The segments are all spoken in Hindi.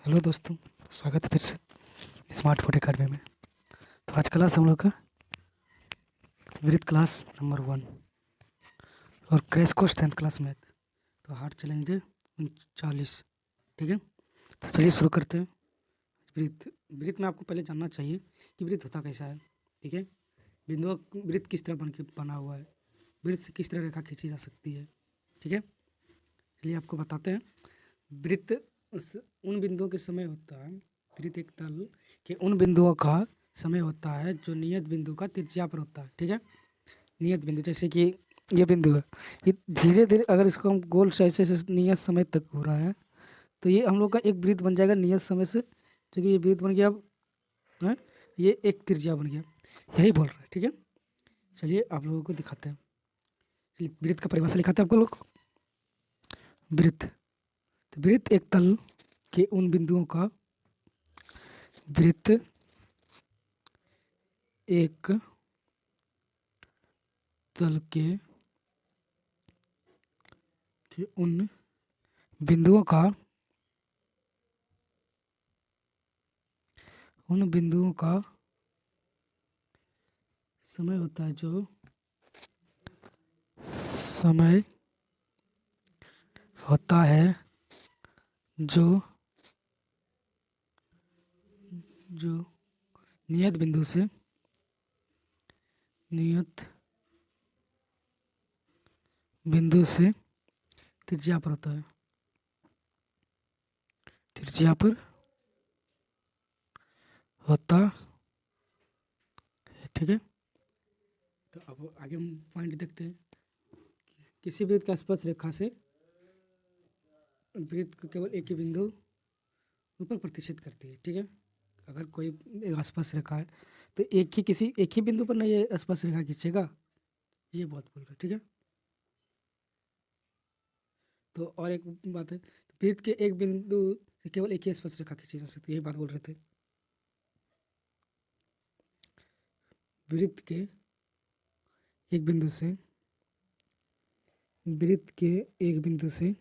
हेलो दोस्तों, स्वागत है फिर से स्मार्ट फूड अकेडमी में। तो आज क्लास हम लोग का वृत्त क्लास नंबर 1 और crash course 10th class math. तो हार्ड चैलेंज है 39। ठीक है, तो चलिए शुरू करते हैं। वृत्त वृत्त में आपको पहले जानना चाहिए कि वृत्त होता कैसा है। ठीक है, बिंदु वृत्त किस तरह बना हुआ है, वृत्त से किस तरह रेखा खींची जा सकती है। ठीक है, चलिए आपको बताते हैं। वृत्त उन बिंदुओं के समय होता है, वृत्त एक तल के उन बिंदुओं का समय होता है जो नियत बिंदु का त्रिज्या पर होता है। ठीक है, नियत बिंदु जैसे कि ये बिंदु है, ये धीरे धीरे अगर इसको हम गोल से ऐसे नियत समय तक हो रहा है तो ये हम लोग का एक वृत्त बन जाएगा नियत समय से। जो कि ये वृत्त बन गया अब है, ये एक त्रिज्या बन गया, यही बोल रहा है। ठीक है, चलिए आप लोगों को दिखाते हैं। चलिए वृत्त का परिभाषा लिखाते हैं आपको लोग। वृत्त, तो वृत्त एक तल के उन बिंदुओं का, वृत्त एक तल के उन बिंदुओं का, उन बिंदुओं का समय होता है जो समय होता है जो जो नियत बिंदु से, नियत बिंदु से त्रिज्या पर होता है, त्रिज्या पर होता है। ठीक है, तो अब आगे हम पॉइंट देखते हैं। किसी वृत्त का स्पर्श रेखा से वृत्त को केवल एक ही बिंदु ऊपर प्रतिच्छेद करती है। ठीक है, अगर कोई एक स्पर्श रेखा है तो एक ही बिंदु पर नहीं ये स्पर्श रेखा खींचेगा, ये बहुत बोल रहा है। ठीक है, तो और एक बात है, तो वृत्त के एक बिंदु से केवल एक ही स्पर्श रेखा खींची जा सकती है, यही बात बोल रहे थे। वृत्त के एक बिंदु से, वृत्त के एक बिंदु से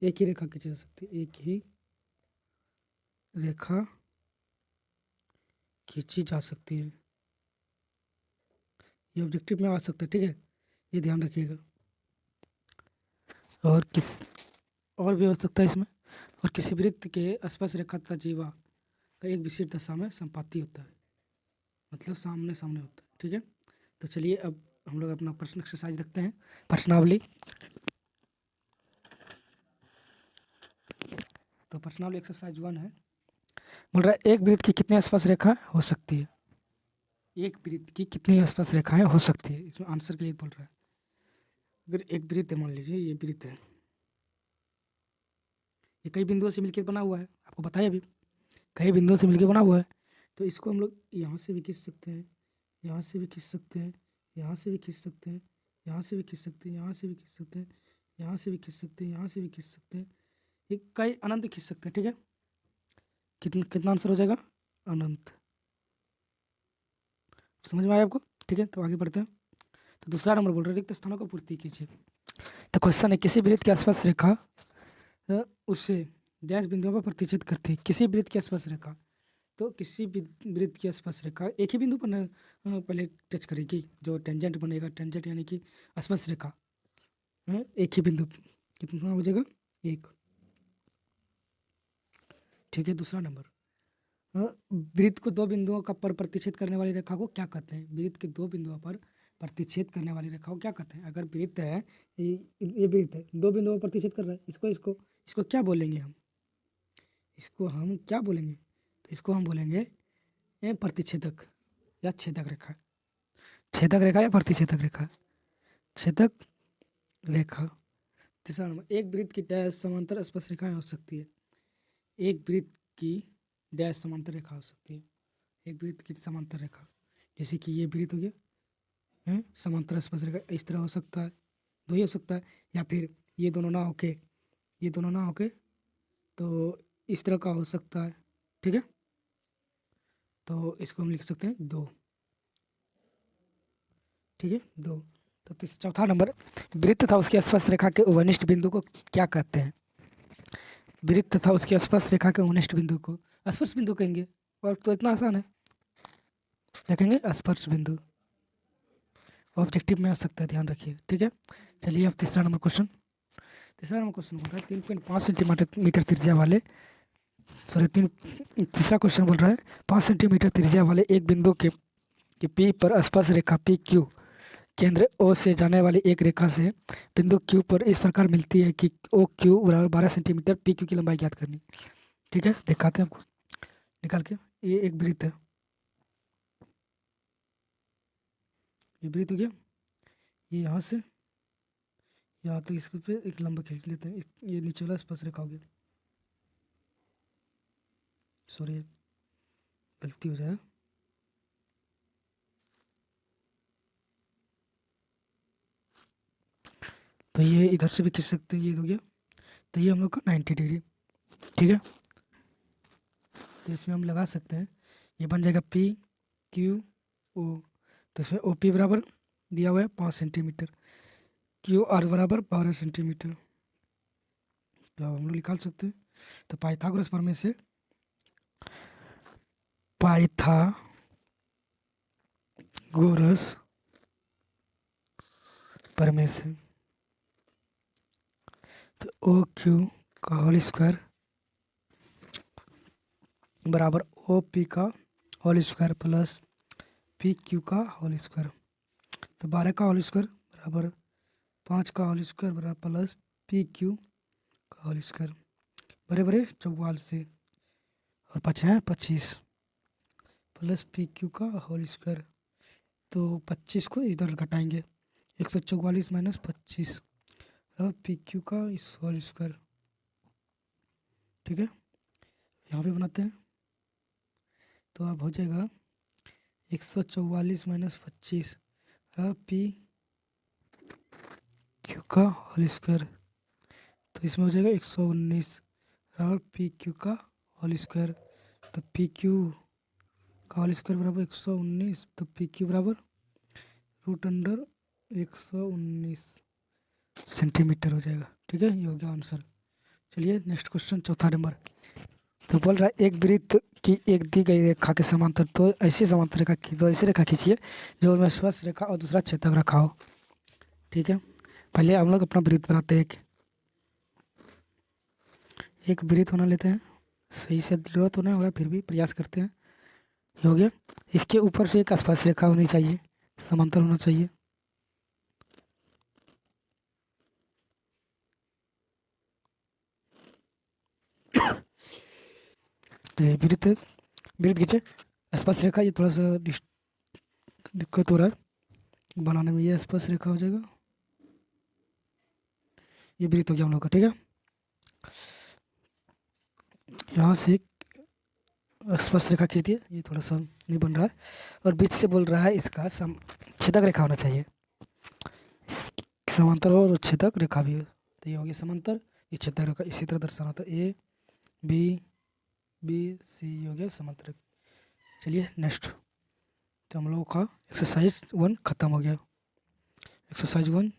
एक ही रेखा खींची जा सकती है, एक ही रेखा खींची जा सकती है। ये ऑब्जेक्टिव में आ सकता है। ठीक है, ये ध्यान रखिएगा। और भी हो सकता है इसमें। और किसी वृत्त के स्पर्श रेखा तथा जीवा का एक विशेष दशा में संपाती होता है, मतलब सामने सामने होता है। ठीक है, तो चलिए अब हम लोग अपना प्रश्न एक्सरसाइज देखते हैं, प्रश्नावली। तो प्रश्नावली एक्सरसाइज 1 है, बोल रहा है एक वृत्त की कितनी स्पर्श रेखा हो सकती है। एक वृत्त की कितनी स्पर्श रेखाएं हो सकती है, इसमें आंसर के लिए बोल रहा है। अगर एक वृत्त है, मान लीजिए ये वृत्त है, ये कई बिंदुओं से मिलकर बना हुआ है, आपको बताया अभी कई बिंदुओं से मिलकर बना हुआ है। तो इसको हम लोग यहाँ से भी खींच सकते हैं, यहाँ से भी खींच सकते हैं, यहाँ से भी खींच सकते हैं, यहाँ से भी खींच सकते हैं, यहाँ से भी खींच सकते हैं, यहाँ से भी खींच सकते हैं, यहाँ से भी खींच सकते हैं, ये कई अनंत खींच सकते हैं। ठीक है, कितना आंसर हो जाएगा, अनंत। समझ में आया आपको। ठीक है, तो आगे बढ़ते हैं। तो दूसरा नंबर बोल रहे हैं रिक्त स्थानों को पूर्ति कीजिए। तो क्वेश्चन है किसी वृत्त के आसपास रेखा उससे डैश बिंदुओं पर प्रतिच्छेद करती है। किसी वृत्त के आसपास रेखा, तो किसी वृत्त की स्पर्श रेखा एक ही बिंदु पर पहले टच करेगी, जो टेंजेंट बनेगा, टेंजेंट यानी कि स्पर्श रेखा एक ही बिंदु, कितना हो जाएगा, एक। ठीक है, दूसरा नंबर, वृत्त को दो बिंदुओं का पर प्रतिच्छेद करने वाली रेखा को क्या कहते हैं। वृत्त के दो बिंदुओं पर प्रतिच्छेद करने वाली रेखा को क्या कहते हैं। अगर वृत्त है, ये वृत्त है, दो बिंदुओं पर प्रतिच्छेद कर रहा है, इसको इसको इसको क्या बोलेंगे हम, इसको हम क्या बोलेंगे, तो इसको हम बोलेंगे प्रतिच्छेदक या छेदक रेखा। छेदक रेखा या प्रतिच्छेदक रेखा, छेदक रेखा। तीसरा नंबर, एक वृत्त की डैश समांतर स्पर्श रेखाएं हो सकती है। एक वृत्त की डैश समांतर रेखा हो सकती है, एक वृत्त की समांतर रेखा, जैसे कि ये वृत्त हो गया है, समांतर स्पर्श रेखा इस तरह हो सकता है, दो ही हो सकता है, या फिर ये दोनों ना होके, ये दोनों ना होके तो इस तरह का हो सकता है। ठीक है, तो इसको हम लिख सकते हैं दो। ठीक है, दो। तो चौथा नंबर, वृत्त था उसके स्पर्श रेखा के उभयनिष्ठ बिंदु को क्या कहते हैं। वृत्त तथा उसके स्पर्श रेखा के घनिष्ठ बिंदु को स्पर्श बिंदु कहेंगे। और तो इतना आसान है, देखेंगे स्पर्श बिंदु ऑब्जेक्टिव में आ सकता है, ध्यान रखिए। ठीक है, चलिए अब तीसरा नंबर क्वेश्चन बोल रहा है 3.5 सेंटीमीटर त्रिज्या वाले तीसरा क्वेश्चन बोल रहा है 5 सेंटीमीटर त्रिज्या वाले एक बिंदु के पी पर स्पर्श रेखा पी क्यू केंद्र ओ से जाने वाली एक रेखा से बिंदु क्यू पर इस प्रकार मिलती है कि ओ क्यू बराबर 12 सेंटीमीटर, पी क्यू की लंबाई ज्ञात करनी। ठीक है, दिखाते हैं आपको निकाल के। ये एक वृत्त है, ये वृत्त हो गया, ये यहाँ से यहाँ तक इसके पे एक लंबा खींच लेते हैं। ये नीचे वाला स्पर्श रेखा हो गया, सॉरी गलती हो जाए। तो ये इधर से भी खींच सकते हैं, ये हो गया। तो ये हम लोग का 90 डिग्री। ठीक है, तो इसमें हम लगा सकते हैं, ये बन जाएगा पी क्यू ओ। तो इसमें ओ पी बराबर दिया हुआ है 5 सेंटीमीटर, क्यू आर बराबर 12 सेंटीमीटर। तो हम लोग निकाल सकते हैं। तो पाइथागोरस प्रमेय से तो ओ क्यू का होल स्क्वायर बराबर ओ पी का whole square plus P Q का होल स्क्वायर। तो 12 का होल स्क्वायर बराबर 5 का होल स्क्वायर बराबर प्लस पी क्यू का होल स्क्वायर, बड़े बड़े 44 से और 5 है 25 प्लस पी क्यू का होल स्क्वायर। तो 25 को इधर घटाएंगे, 144 माइनस 25 और पी क्यू का इस होल स्क्वायर। ठीक है, यहाँ पे बनाते हैं। तो अब हो जाएगा 144 माइनस 25 पी क्यू का होल स्क्वायर। तो इसमें हो जाएगा 119 बराबर पी क्यू का होल स्क्वायर। तो पी क्यू का होल स्क्वायर बराबर 119, तो पी क्यू बराबर √119 सेंटीमीटर हो जाएगा। ठीक है, ये हो गया आंसर। चलिए नेक्स्ट क्वेश्चन, चौथा नंबर। तो बोल रहा है एक वृत्त की एक दी गई रेखा के समांतर तो ऐसी समांतर रेखा तो ऐसी रेखा खींचिए जो उनमें स्पर्श रेखा और दूसरा छेदक रेखा हो। ठीक है, पहले हम लोग अपना वृत्त बनाते हैं। एक वृत्त बना लेते हैं, सही से ड्रॉ तो नहीं होगा फिर भी प्रयास करते हैं। ये हो गया, इसके ऊपर से एक स्पर्श रेखा होनी चाहिए, समांतर होना चाहिए। तो ये वृत्त खींचे, स्पर्श रेखा ये थोड़ा सा दिक्कत हो रहा है बनाने में। ये स्पर्श रेखा हो जाएगा, ये वृत्त हो गया हम लोग का। ठीक है, यहाँ से एक स्पर्श रेखा खींच दिए, ये थोड़ा सा नहीं बन रहा है। और बीच से बोल रहा है इसका छेदक रेखा होना चाहिए, समांतर हो और छेदक रेखा भी हो। तो ये हो गया समांतर, ये छेदक रेखा इसी तरह दर्शाना था, ए बी बी सी हो गया समांतर। चलिए नेक्स्ट, तो हम लोगों का एक्सरसाइज 1 ख़त्म हो गया। एक्सरसाइज 1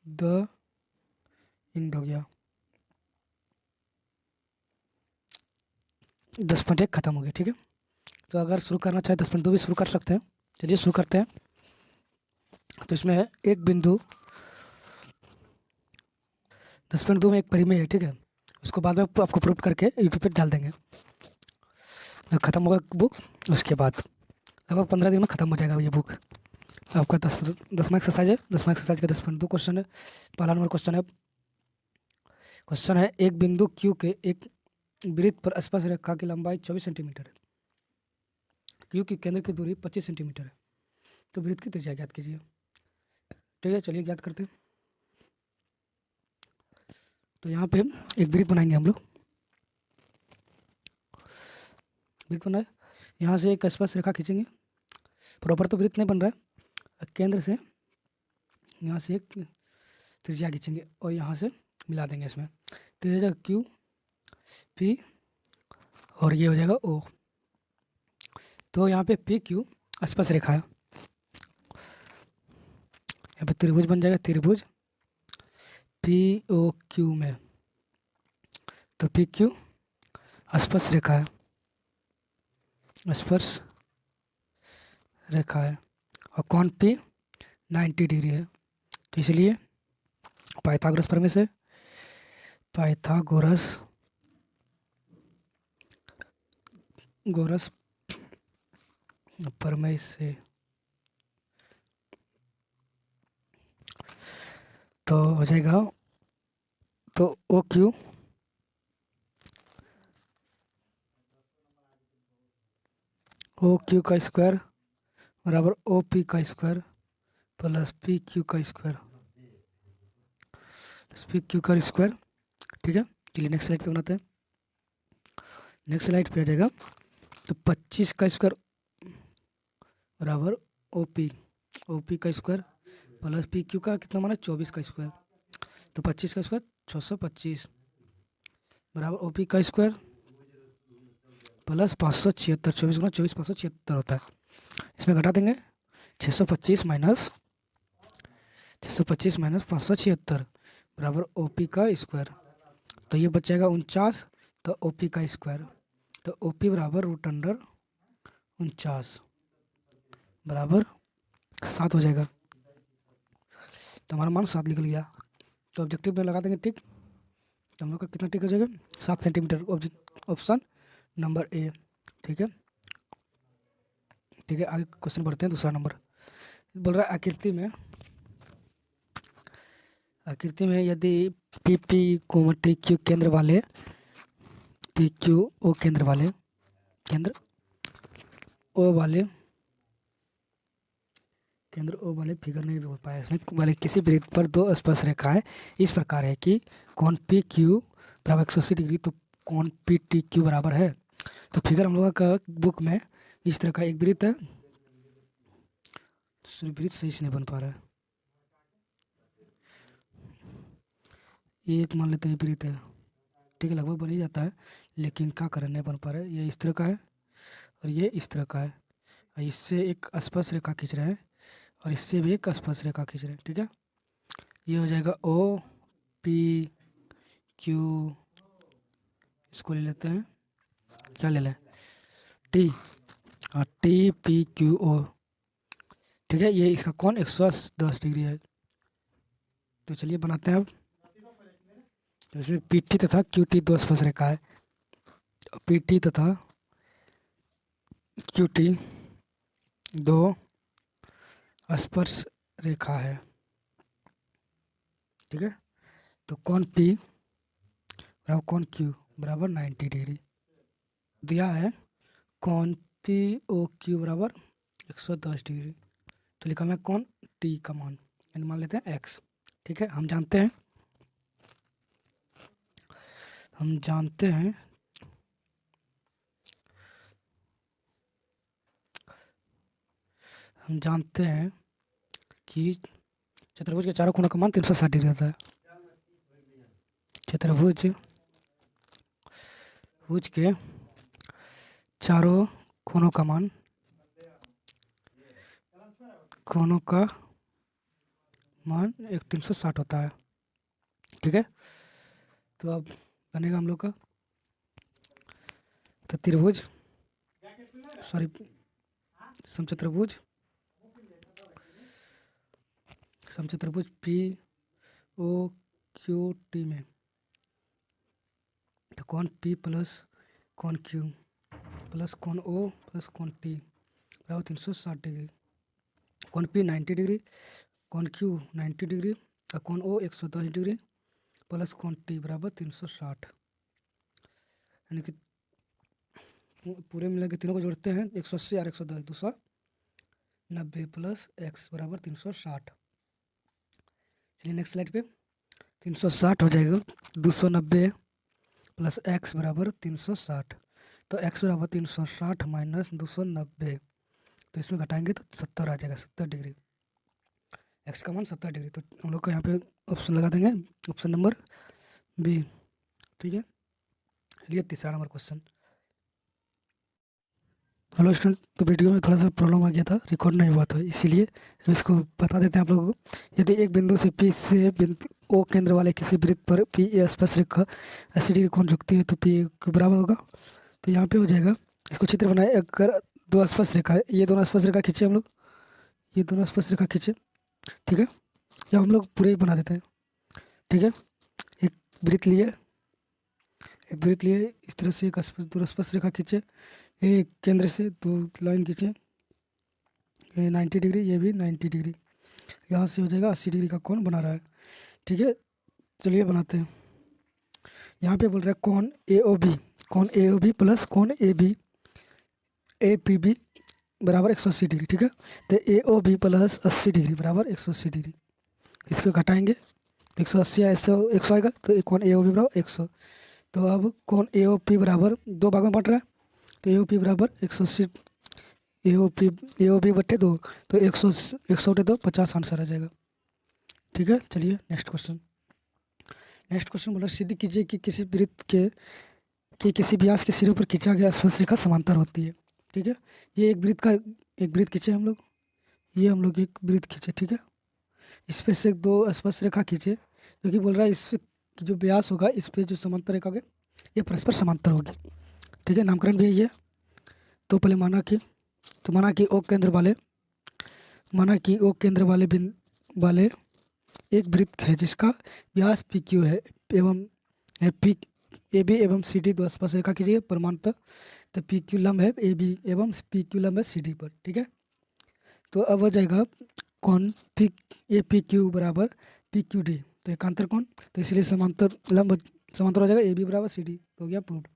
द एंड हो गया, 10.1 ख़त्म हो गया। ठीक है, तो अगर शुरू करना चाहे 10.2 भी शुरू कर सकते हैं। चलिए शुरू करते हैं। तो इसमें है एक बिंदु 10.2 में एक परिमेय है। ठीक है, उसको बाद में आपको प्रूफ करके यूट्यूब पे डाल देंगे। ख़त्म होगा बुक, उसके बाद लगभग 15 दिन में ख़त्म हो जाएगा ये बुक। आपका 10वां एक्सरसाइज है। 10वां एक्सरसाइज का 10.2 क्वेश्चन है। पहला नंबर क्वेश्चन है एक बिंदु क्यू के एक वृत्त पर स्पर्श रेखा की लंबाई 24 सेंटीमीटर है, क्यू की केंद्र की दूरी 25 सेंटीमीटर है। तो वृत्त की त्रिज्या ज्ञात कीजिए। ठीक है, चलिए ज्ञात करते हैं। तो यहाँ पे एक वृत्त बनाएंगे हम लोग। वृत्त बनाए, यहाँ से एक स्पर्श रेखा खींचेंगे। प्रॉपर तो वृत्त नहीं बन रहा है, केंद्र से यहाँ से एक त्रिज्या खींचेंगे और यहाँ से मिला देंगे इसमें। तो ये हो जाएगा क्यू पी और ये हो जाएगा ओ। तो यहाँ पे पी क्यू स्पर्श रेखा है, यहाँ पे त्रिभुज बन जाएगा, त्रिभुज पी ओ क्यू में तो पी क्यू स्पर्श रेखा है, स्पर्श रेखा है, और कौन पी 90 डिग्री है। तो इसलिए पाइथागोरस प्रमेय से, पाइथागोरस प्रमेय से तो हो जाएगा, तो ओ क्यू का स्क्वायर बराबर ओ पी का स्क्वायर प्लस पी क्यू का स्क्वायर, ठीक है। चलिए नेक्स्ट स्लाइड पे बनाते हैं। नेक्स्ट स्लाइड पे आ जाएगा, तो 25 का स्क्वायर बराबर ओ पी का स्क्वायर प्लस पी क्यू का कितना माना 24 का स्क्वायर, तो 25 का स्क्वायर 625 बराबर ओ पी का स्क्वायर प्लस 576, 24 गुना 24 576 होता है। इसमें घटा देंगे 625 माइनस 576 बराबर ओ पी का स्क्वायर, तो ये बच जाएगा 49, तो ओ पी का स्क्वायर, तो ओ पी बराबर √49 बराबर 7 हो जाएगा। तो हमारा मान 7 निकल गया। तो ऑब्जेक्टिव में लगा देंगे टिक, तो हम लोग का कितना टिक हो जाएगा 7 सेंटीमीटर, ऑप्शन नंबर ए, ठीक है। आगे क्वेश्चन बढ़ते हैं। दूसरा नंबर बोल रहा है आकृति में यदि पी पी टी क्यू केंद्र वाले टी क्यू ओ केंद्र ओ वाले फिगर नहीं हो पाया इसमें वाले किसी वृत्त पर दो स्पर्श रेखाएं इस प्रकार है कि कौन पी क्यू बराबर 180 डिग्री, तो कौन पी टी क्यू बराबर है। तो फिगर हम लोगों का बुक में इस तरह का एक वृत्त है, वृत्त सही से नहीं बन पा रहा है, ये एक मान लेते हैं वृत्त है, ठीक है, लगभग बन ही जाता है, लेकिन क्या करें नहीं बन पा रहा है। ये इस तरह का है और ये इस तरह का है, और इससे एक स्पर्श रेखा खींच रहे हैं और इससे भी एक स्पर्श रेखा खींच रहे हैं, ठीक है। ये हो जाएगा ओ पी क्यू, इसको ले लेते हैं, क्या ले लें टी, और टी पी क्यू ओ, ठीक है। ये इसका कौन 110 डिग्री है। तो चलिए बनाते हैं अब। तो इसमें पी टी तथा क्यू टी दो स्पर्श रेखा है, पी टी तथा क्यू टी दो स्पर्श रेखा है, ठीक है। तो कौन पी बराबर कौन क्यू बराबर 90 डिग्री दिया है, कौन पी ओ क्यू बराबर 110 डिग्री, तो निकालना कौन टी का मान, मान लेते हैं एक्स, ठीक है। हम जानते हैं कि चतुर्भुज के चारों कोनों का मान 360 डिग्री होता है। चतुर्भुज के चारों कोनों का मान एक 360 होता है, ठीक है। तो अब बनेगा हम लोग का, तो समचतुर्भुज पी ओ क्यू टी में, तो कौन पी प्लस कौन क्यू प्लस कौन ओ प्लस कौन टी बराबर 360 डिग्री, कौन पी 90 डिग्री, कौन क्यू 90 डिग्री और कौन ओ 110 डिग्री प्लस कौन टी बराबर 360, यानी कि पूरे मिला के तीनों को जोड़ते हैं 180 और 110 290 प्लस एक्स बराबर 360। चलिए नेक्स्ट स्लाइड पे, 360 हो जाएगा 290 प्लस एक्स बराबर 360, तो एक्स बराबर 360 माइनस 290, तो इसमें घटाएंगे तो 70 आ जाएगा, 70 डिग्री, एक्स का मान 70 डिग्री। तो हम लोग को यहाँ पे ऑप्शन लगा देंगे, ऑप्शन नंबर बी, ठीक है। लिए तीसरा नंबर क्वेश्चन, हेलो स्टूडेंट, तो वीडियो में थोड़ा सा प्रॉब्लम आ गया था, रिकॉर्ड नहीं हुआ था, इसीलिए इसको बता देते हैं आप लोगों को। यदि एक बिंदु से पी से बिंदु ओ केंद्र वाले किसी वृत्त पर पी ए स्पर्श रेखा 80 डिग्री कोण रखती है तो पी ए के बराबर होगा। तो यहाँ पे हो जाएगा, इसको चित्र बनाए। अगर दो स्पर्श रेखा है, ये दोनों स्पर्श रेखा खींचे हम लोग, ये दोनों स्पर्श रेखा खींचे, ठीक है। जब हम लोग पूरे ही बना देते हैं, ठीक है। एक वृत्त लिए, इस तरह से एक दो स्पर्श रेखा खींचे, ये केंद्र से दो लाइन खींचे, ये 90 डिग्री, ये भी 90 डिग्री, यहाँ से हो जाएगा 80 डिग्री का कोण बना रहा है, ठीक है। चलिए बनाते हैं। यहाँ पे बोल रहा है कोण ए ओ बी प्लस कोण ए पी बी बराबर 180 डिग्री, ठीक है। तो ए ओ बी प्लस 80 डिग्री बराबर 180 डिग्री, इसको घटाएंगे तो 180 100 आएगा, तो कोण ए ओ बी बराबर 100। तो अब कोण ए ओ पी बराबर दो भाग में बट रहा है, तो ए ओ पी बराबर 180, ए ओ बी बट्टे 2, तो 100 बटे 2 50 आंसर आ जाएगा, ठीक है। चलिए नेक्स्ट क्वेश्चन बोला, सिद्ध कीजिए कि किसी वृत्त के किसी व्यास के सिरे पर खींचा गया स्पर्श रेखा समांतर होती है, ठीक है। ये एक वृत्त खींचे हम लोग, ये हम लोग एक वृत्त खींचे, ठीक है। इस पे से दो स्पर्श रेखा खींचे, जो कि बोल रहा है इस जो व्यास होगा इस पे जो समांतर रेखा होगी ये परस्पर समांतर होगी, ठीक है। नामकरण भी यही है। तो पहले माना कि ओ केंद्र वाले एक वृत्त है जिसका व्यास पी क्यू है एवं पी ए बी एवं सी डी दो स्पर्श रेखा खींचिए परमाणुतः। तो पी क्यू लंब है ए बी एवं पी क्यू लंब है सी डी पर, ठीक है। तो अब हो जाएगा कौन पी क्यू बराबर पी क्यू डी, तो एकांतर कोण, तो इसलिए समांतर हो जाएगा ए बी बराबर सी डी, तो हो गया प्रूव्ड।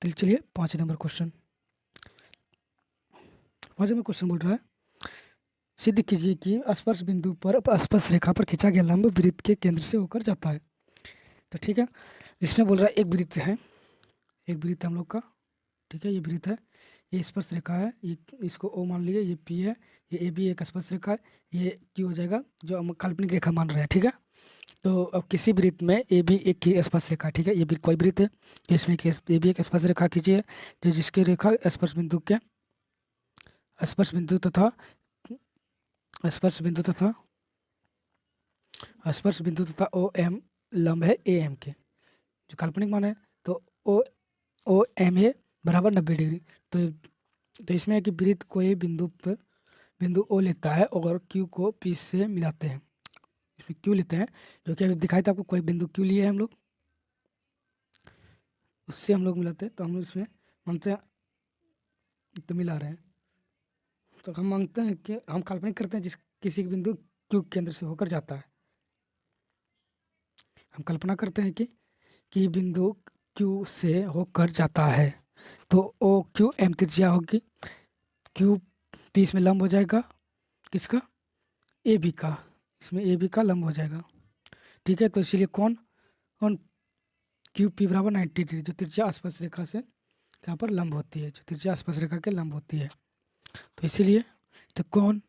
तो चलिए 5 नंबर क्वेश्चन बोल रहा है, सिद्ध कीजिए कि स्पर्श बिंदु पर स्पर्श रेखा पर खींचा गया लंब वृत्त के केंद्र से होकर जाता है। तो ठीक है, इसमें बोल रहा है एक वृत्त है हम लोग का, ठीक है। ये वृत्त है, ये स्पर्श रेखा है, ये इसको ओ मान लीजिए, ये पी है, ये ए बी एक स्पर्श रेखा है, ये क्यू हो जाएगा जो हम काल्पनिक रेखा मान रहे हैं, ठीक है। तो अब किसी वृत्त में ए बी एक की स्पर्श रेखा, ठीक है। ये भी कोई वृत्त है, इसमें ए बी एक स्पर्श रेखा खींचिए जो जिसके रेखा स्पर्श बिंदु तथा ओ एम लंब है ए एम के, जो काल्पनिक मान है। तो ओ एम ए बराबर 90 डिग्री। तो इसमें है कि वृत्त कोई बिंदु ओ लेता है और क्यू को पी से मिलाते हैं। इसमें क्यू लेते हैं, जो कि अभी दिखाई था आपको, कोई बिंदु क्यू लिए हम लोग, उससे हम लोग मिलाते हैं। तो हम लोग इसमें मानते हैं, तो मिला रहे हैं, तो हम मानते हैं कि हम काल्पनिक करते हैं जिस किसी बिंदु क्यू केंद्र से होकर जाता है। हम कल्पना करते हैं कि बिंदु क्यू से होकर जाता है, तो ओ क्यू एम त्रिज्या होगी, क्यू पी इसमें लंब हो जाएगा, किसका, ए बी का, इसमें ए बी का लंब हो जाएगा, ठीक है। तो इसीलिए कौन क्यू पी बराबर 90 डिग्री, जो त्रिज्या आसपास रेखा से यहाँ पर लंब होती है, जो त्रिज्या आसपास रेखा के लंब होती है। तो इसीलिए तो कौन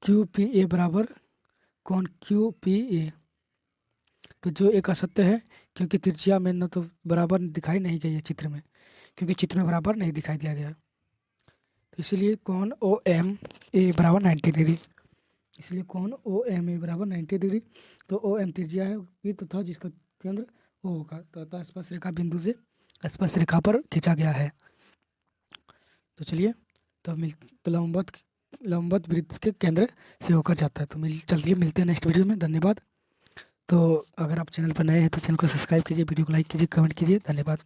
क्यू पी ए बराबर कौन क्यू पी ए, तो जो एक असत्य है क्योंकि त्रिज्या में न तो बराबर दिखाई नहीं गई है चित्र में, क्योंकि चित्र में बराबर नहीं दिखाई दिया गया, तो इसलिए कौन ओ एम ए बराबर 90 डिग्री, इसलिए कौन ओ एम ए बराबर 90 डिग्री। तो ओ एम त्रिज्या है तथा जिसका केंद्र ओ होगा, तो स्पर्श रेखा बिंदु से स्पर्श रेखा पर खींचा गया है। तो चलिए, तो लंबवत वृत्त के केंद्र से होकर जाता है। तो चलिए मिलते हैं नेक्स्ट वीडियो में, धन्यवाद। तो अगर आप चैनल पर नए हैं तो चैनल को सब्सक्राइब कीजिए, वीडियो को लाइक कीजिए, कमेंट कीजिए, धन्यवाद।